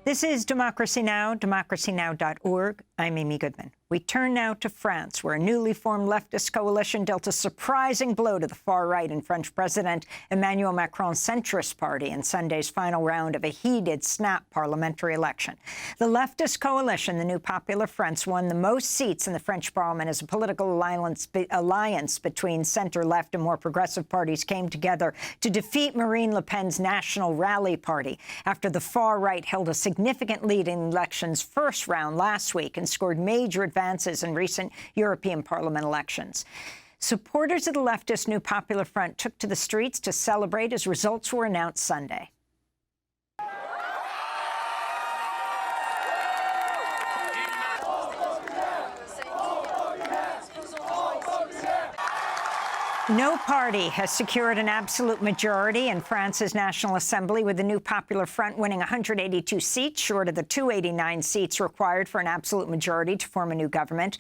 This is Democracy Now!, democracynow.org. I'm Amy Goodman. We turn now to France, where a newly formed leftist coalition dealt a surprising blow to the far right in French President Emmanuel Macron's centrist party in Sunday's final round of a heated snap parliamentary election. The leftist coalition, the New Popular Front, won the most seats in the French parliament as a political alliance between center-left and more progressive parties came together to defeat Marine Le Pen's National Rally Party after the far right held a significant lead in the election's first round last week and scored major advances in recent European Parliament elections. Supporters of the leftist New Popular Front took to the streets to celebrate as results were announced Sunday. No party has secured an absolute majority in France's National Assembly, with the New Popular Front winning 182 seats, short of the 289 seats required for an absolute majority to form a new government.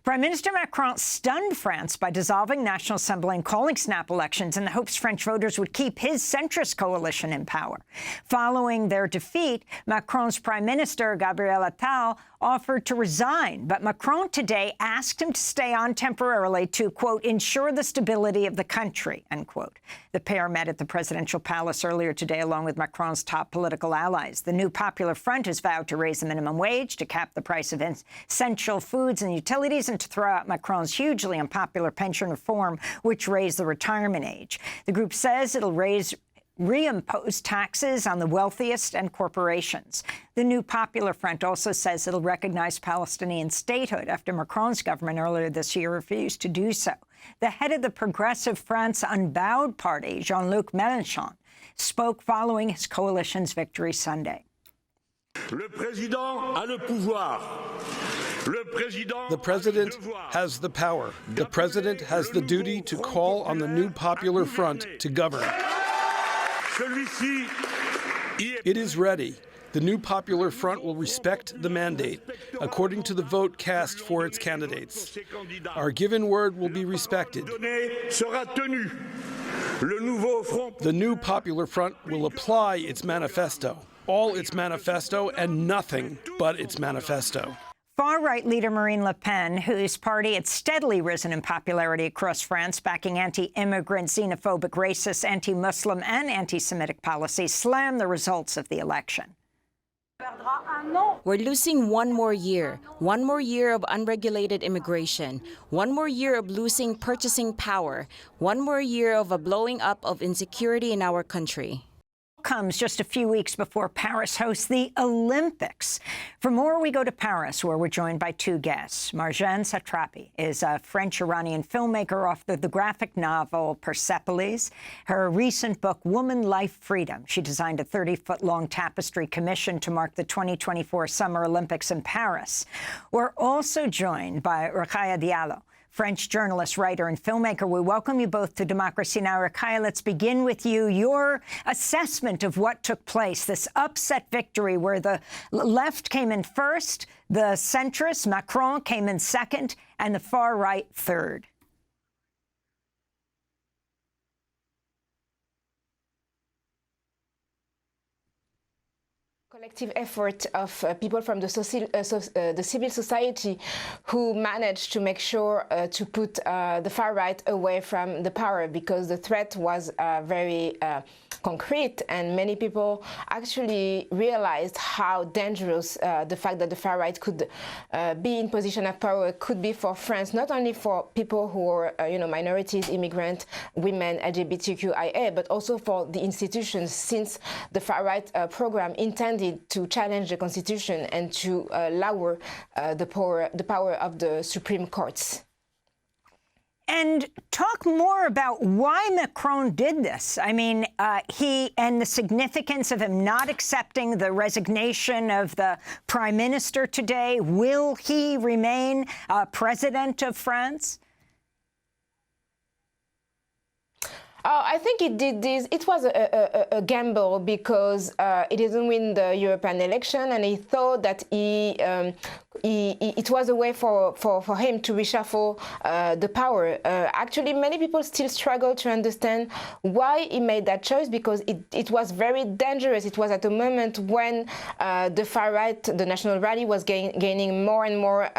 Prime Minister Macron stunned France by dissolving National Assembly and calling snap elections in the hopes French voters would keep his centrist coalition in power. Following their defeat, Macron's Prime Minister, Gabriel Attal, offered to resign, but Macron today asked him to stay on temporarily to, quote, ensure the stability of the country, unquote. The pair met at the presidential palace earlier today, along with Macron's top political allies. The New Popular Front has vowed to raise the minimum wage, to cap the price of essential foods and utilities, and to throw out Macron's hugely unpopular pension reform, which raised the retirement age. The group says it'll reimpose taxes on the wealthiest and corporations. The New Popular Front also says it'll recognize Palestinian statehood after Macron's government earlier this year refused to do so. The head of the Progressive France Unbowed Party, Jean-Luc Mélenchon, spoke following his coalition's victory Sunday. Le président a le pouvoir. The president has the power. The president has the duty to call on the New Popular Front to govern. It is ready. The New Popular Front will respect the mandate, according to the vote cast for its candidates. Our given word will be respected. The New Popular Front will apply its manifesto, all its manifesto, and nothing but its manifesto. Far-right leader Marine Le Pen, whose party had steadily risen in popularity across France, backing anti-immigrant, xenophobic, racist, anti-Muslim and anti-Semitic policies, slammed the results of the election. We're losing one more year of unregulated immigration, one more year of losing purchasing power, one more year of a blowing up of insecurity in our country. Comes just a few weeks before Paris hosts the Olympics. For more, we go to Paris, where we're joined by two guests. Marjane Satrapi is a French-Iranian filmmaker, author of the graphic novel Persepolis. Her recent book, Woman, Life, Freedom. She designed a 30-foot-long tapestry commissioned to mark the 2024 Summer Olympics in Paris. We're also joined by Rokhaya Diallo, French journalist, writer, and filmmaker. We welcome you both to Democracy Now! Rokhaya, let's begin with you. Your assessment of what took place, this upset victory where the left came in first, the centrist, Macron, came in second, and the far right third. Collective effort of people from the civil society who managed to make sure to put the far right away from the power, because the threat was very concrete, and many people actually realized how dangerous the fact that the far right could be in position of power could be for France, not only for people who are minorities, immigrants, women, LGBTQIA, but also for the institutions, since the far right program intended to challenge the constitution and to lower the power of the Supreme Courts. And talk more about why Macron did this. I mean, he and the significance of him not accepting the resignation of the prime minister today. Will he remain president of France? I think it did this. It was a gamble, because he didn't win the European election, and he thought that he it was a way for him to reshuffle the power. Actually, many people still struggle to understand why he made that choice, because it was very dangerous. It was at a moment when the far right, the National Rally, was gaining more and more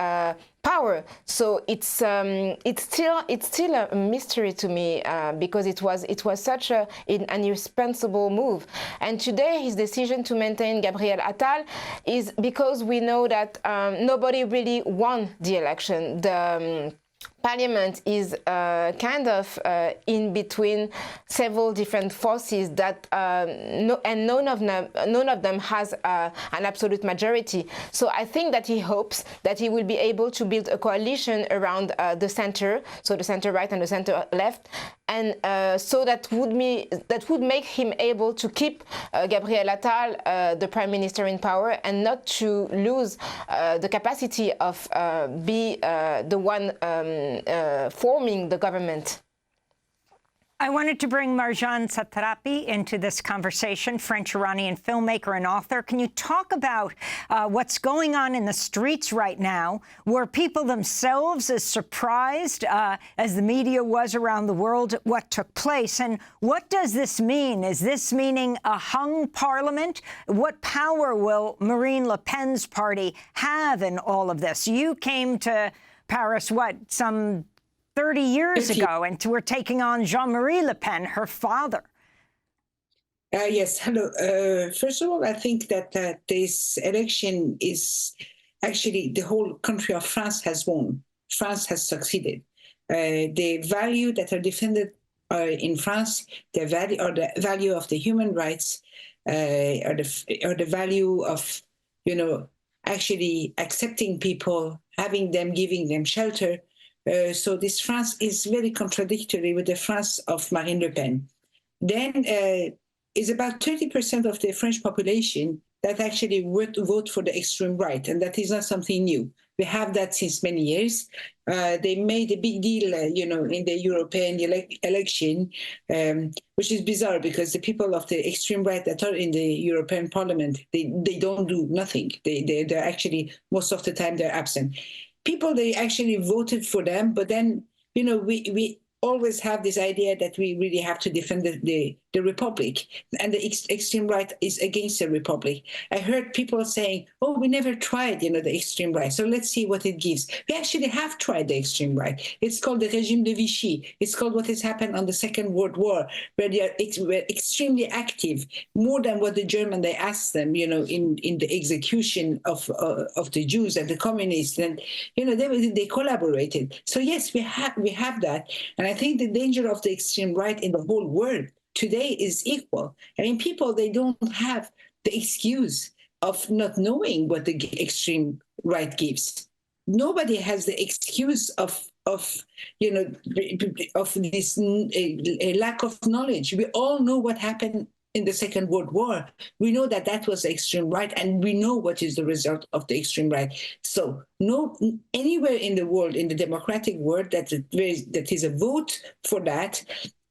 power. So it's still a mystery to me, because it was such an irresponsible move. And today his decision to maintain Gabriel Attal is because we know that nobody really won the election. The Parliament is kind of in between several different forces that and none of them has an absolute majority. So I think that he hopes that he will be able to build a coalition around the center, so the center right and the center left, and so that would make him able to keep Gabriel Attal, the prime minister, in power, and not to lose the capacity of be the one forming the government. I wanted to bring Marjane Satrapi into this conversation, French-Iranian filmmaker and author. Can you talk about what's going on in the streets right now? Were people themselves as surprised as the media was around the world at what took place? And what does this mean? Is this meaning a hung parliament? What power will Marine Le Pen's party have in all of this? You came to Paris, what, some 30 years ago, and we're taking on Jean-Marie Le Pen, her father. Yes, hello. First of all, I think that this election is actually the whole country of France has won. France has succeeded. The value that are defended in France, the value of the human rights, or the value of, actually accepting people, having them, giving them shelter. So this France is very contradictory with the France of Marine Le Pen. Then is about 30% of the French population that actually vote for the extreme right, and that is not something new. We have that since many years. They made a big deal, in the European election, which is bizarre because the people of the extreme right that are in the European Parliament, they don't do nothing. They're actually, most of the time, they're absent. People, they actually voted for them, but then, we always have this idea that we really have to defend the republic, and the extreme right is against the republic. I heard people saying, oh, we never tried, the extreme right, so let's see what it gives. We actually have tried the extreme right. It's called the regime de Vichy. It's called what has happened on the Second World War, where they were extremely active, more than what the German, they asked them, in the execution of the Jews and the communists, and, they collaborated. So yes, we have that. And I think the danger of the extreme right in the whole world today is equal. I mean, people, they don't have the excuse of not knowing what the extreme right gives. Nobody has the excuse of this lack of knowledge. We all know what happened in the Second World War. We know that was the extreme right, and we know what is the result of the extreme right. So anywhere in the world, in the democratic world, that is a vote for that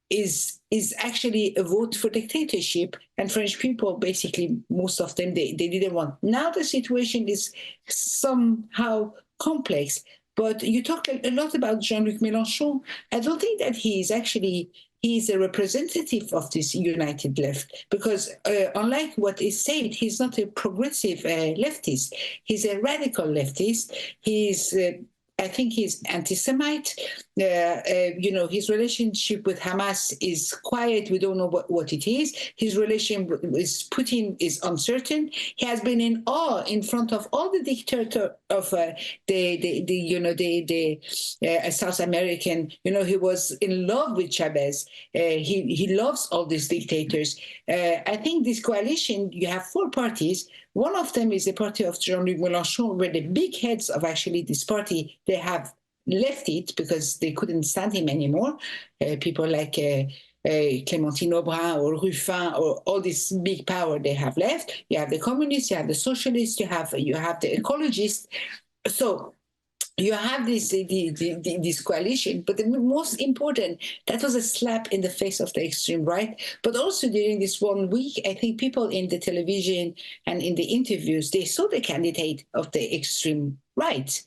is actually a vote for dictatorship. And French people, basically, most of them, they didn't want. Now the situation is somehow complex. But you talk a lot about Jean-Luc Mélenchon. I don't think that he's a representative of this united left, because unlike what is said, he's not a progressive leftist. He's a radical leftist. I think he's anti-Semite. His relationship with Hamas is quiet. We don't know what it is. His relation with Putin is uncertain. He has been in awe in front of all the dictators of South American. He was in love with Chavez. He loves all these dictators. I think this coalition, you have four parties. One of them is the party of Jean-Luc Mélenchon, where the big heads of actually this party, they have left it because they couldn't stand him anymore. People like Clémentine Aubrun or Ruffin, or all this big power they have left. You have the communists, you have the socialists, you have the ecologists. So you have this coalition, but the most important, that was a slap in the face of the extreme right. But also during this 1 week, I think people in the television and in the interviews, they saw the candidate of the extreme right.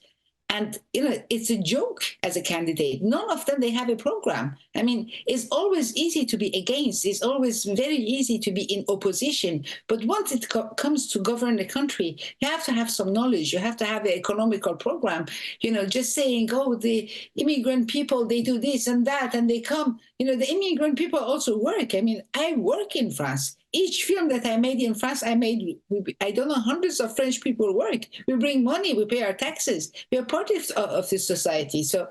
And, it's a joke as a candidate. None of them, they have a program. I mean, it's always easy to be against. It's always very easy to be in opposition. But once it comes to govern the country, you have to have some knowledge. You have to have an economical program. Just saying, oh, the immigrant people, they do this and that, and they come. The immigrant people also work. I mean, I work in France. Each film that I made in France, I don't know, hundreds of French people work. We bring money, we pay our taxes. We are part of this society. So,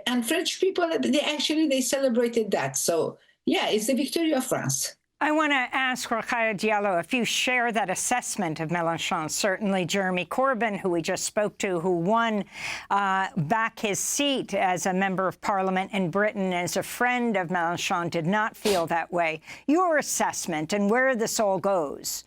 and French people, they celebrated that. So, yeah, it's the victory of France. I want to ask Rokhaya Diallo if you share that assessment of Mélenchon. Certainly Jeremy Corbyn, who we just spoke to, who won back his seat as a member of parliament in Britain, as a friend of Mélenchon, did not feel that way. Your assessment and where this all goes.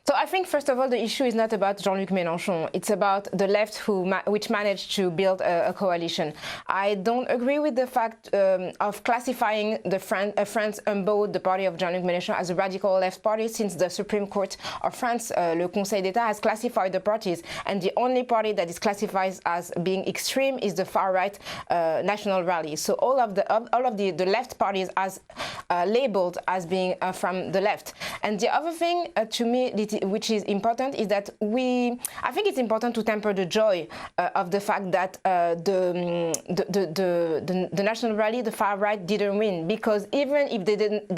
So I think, first of all, the issue is not about Jean-Luc Mélenchon. It's about the left which managed to build a coalition. I don't agree with the fact of classifying France Unbowed, the party of Jean-Luc Mélenchon, as a radical left party, since the Supreme Court of France, Le Conseil d'État, has classified the parties. And the only party that is classified as being extreme is the far-right National Rally. So all of the left parties as labeled as being from the left. And the other thing, to me, which is important, is that I think it's important to temper the joy of the fact that the National Rally, the far right, didn't win, because even if they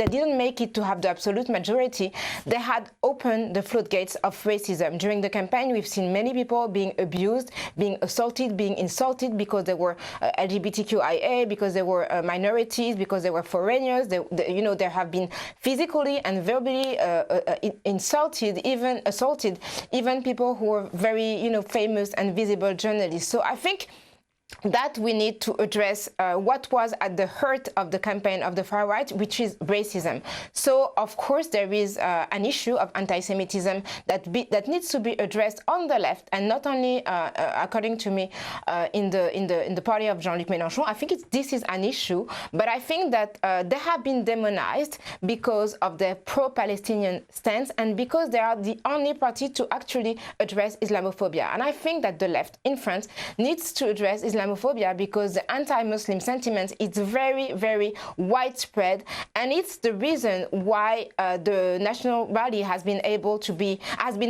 didn't make it to have the absolute majority, they had opened the floodgates of racism. During the campaign, we've seen many people being abused, being assaulted, being insulted because they were LGBTQIA, because they were minorities, because they were foreigners. There have been physically and verbally insulted, even assaulted, even people who were very, famous and visible journalists. So I think that we need to address what was at the heart of the campaign of the far right, which is racism. So, of course, there is an issue of anti-Semitism that needs to be addressed on the left, and not only, according to me, in the party of Jean-Luc Mélenchon. I think this is an issue, but I think that they have been demonized because of their pro-Palestinian stance and because they are the only party to actually address Islamophobia. And I think that the left in France needs to address Islamophobia because the anti-Muslim sentiment is very, very widespread, and it's the reason why the National Rally has been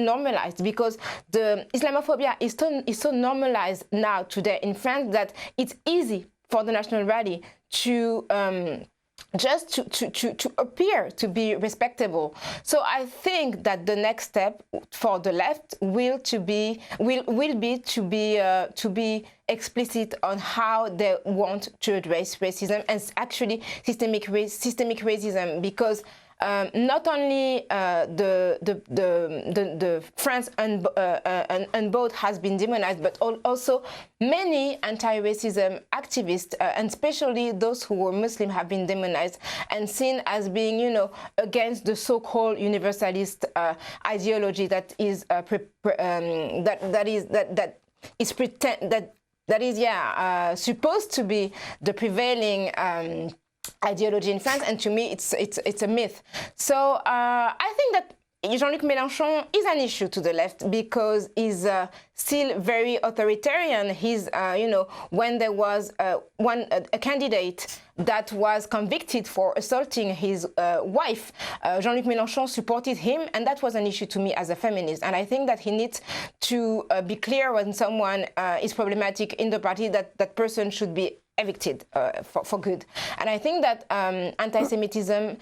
normalized, because the Islamophobia is so normalized now today in France that it's easy for the National Rally to just to appear to be respectable. So I think that the next step for the left will be to be explicit on how they want to address racism and actually systemic racism, because not only the France Unbowed has been demonized, but also many anti-racism activists, and especially those who were Muslim, have been demonized and seen as being, against the so-called universalist ideology that is supposed to be the prevailing ideology in France, and to me it's a myth. So I think that Jean-Luc Mélenchon is an issue to the left because he's still very authoritarian. He's, when there was a candidate that was convicted for assaulting his wife, Jean-Luc Mélenchon supported him, and that was an issue to me as a feminist. And I think that he needs to be clear when someone is problematic in the party, that person should be evicted for good. And I think that anti-Semitism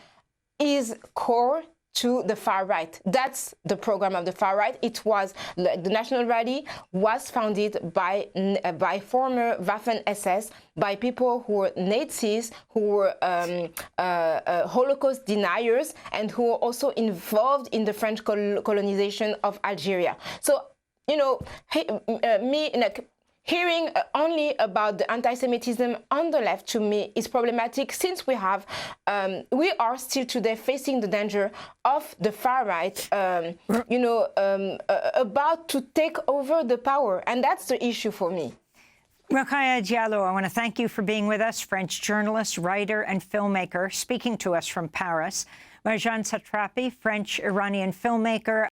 is core to the far right. That's the program of the far right. It was the National Rally was founded by former Waffen-SS, by people who were Nazis, who were Holocaust deniers, and who were also involved in the French colonization of Algeria. So, hearing only about the anti-Semitism on the left, to me, is problematic, since we are still today facing the danger of the far right, about to take over the power, and that's the issue for me. Rokhaya Diallo, I want to thank you for being with us, French journalist, writer, and filmmaker, speaking to us from Paris. Marjane Satrapi, French-Iranian filmmaker.